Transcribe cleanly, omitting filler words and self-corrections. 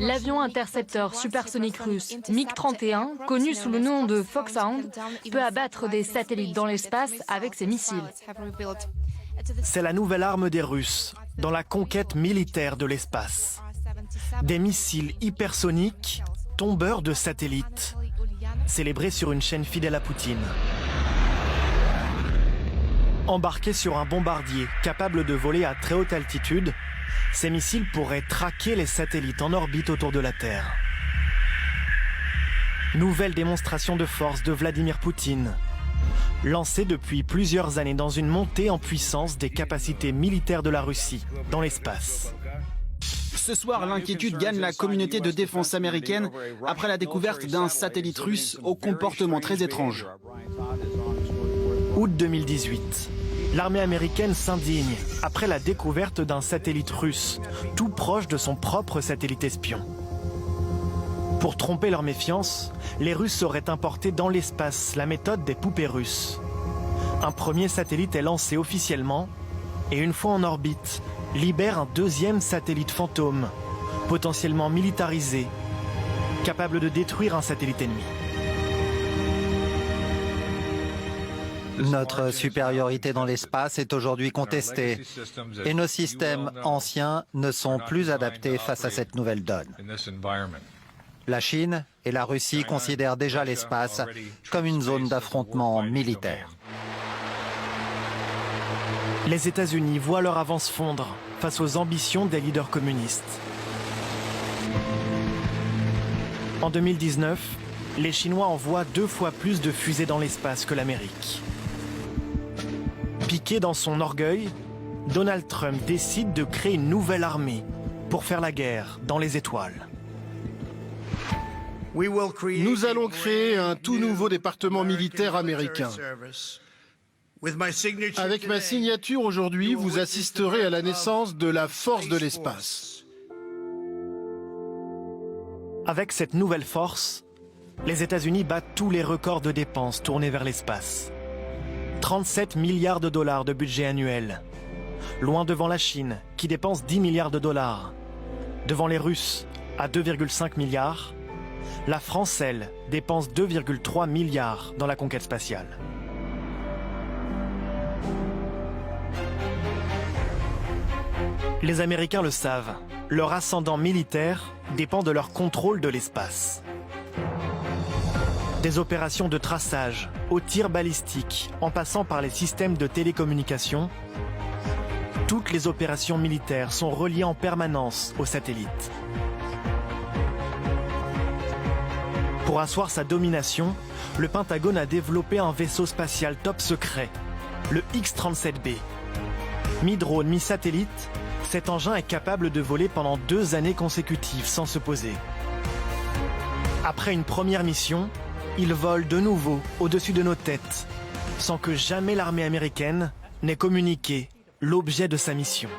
L'avion intercepteur supersonique russe MiG-31, connu sous le nom de Foxhound, peut abattre des satellites dans l'espace avec ses missiles. C'est la nouvelle arme des Russes dans la conquête militaire de l'espace. Des missiles hypersoniques, tombeurs de satellites, célébrés sur une chaîne fidèle à Poutine. Embarqués sur un bombardier capable de voler à très haute altitude, ces missiles pourraient traquer les satellites en orbite autour de la Terre. Nouvelle démonstration de force de Vladimir Poutine, lancée depuis plusieurs années dans une montée en puissance des capacités militaires de la Russie dans l'espace. Ce soir, l'inquiétude gagne la communauté de défense américaine après la découverte d'un satellite russe au comportement très étrange. Août 2018. L'armée américaine s'indigne après la découverte d'un satellite russe, tout proche de son propre satellite espion. Pour tromper leur méfiance, les Russes auraient importé dans l'espace la méthode des poupées russes. Un premier satellite est lancé officiellement et une fois en orbite, libère un deuxième satellite fantôme, potentiellement militarisé, capable de détruire un satellite ennemi. Notre supériorité dans l'espace est aujourd'hui contestée et nos systèmes anciens ne sont plus adaptés face à cette nouvelle donne. La Chine et la Russie considèrent déjà l'espace comme une zone d'affrontement militaire. Les États-Unis voient leur avance fondre face aux ambitions des leaders communistes. En 2019, les Chinois envoient 2 fois plus de fusées dans l'espace que l'Amérique. Piqué dans son orgueil, Donald Trump décide de créer une nouvelle armée pour faire la guerre dans les étoiles. Nous allons créer un tout nouveau département militaire américain. Avec ma signature aujourd'hui, vous assisterez à la naissance de la force de l'espace. Avec cette nouvelle force, les États-Unis battent tous les records de dépenses tournés vers l'espace. 37 milliards de dollars de budget annuel. Loin devant la Chine, qui dépense 10 milliards de dollars. Devant les Russes, à 2,5 milliards. La France, elle, dépense 2,3 milliards dans la conquête spatiale. Les Américains le savent, leur ascendant militaire dépend de leur contrôle de l'espace. Des opérations de traçage, aux tirs balistiques, en passant par les systèmes de télécommunication, toutes les opérations militaires sont reliées en permanence aux satellites. Pour asseoir sa domination, le Pentagone a développé un vaisseau spatial top secret, le X-37B. Mi-drone, mi-satellite, cet engin est capable de voler pendant 2 années consécutives sans se poser. Après une première mission, il vole de nouveau au-dessus de nos têtes, sans que jamais l'armée américaine n'ait communiqué l'objet de sa mission.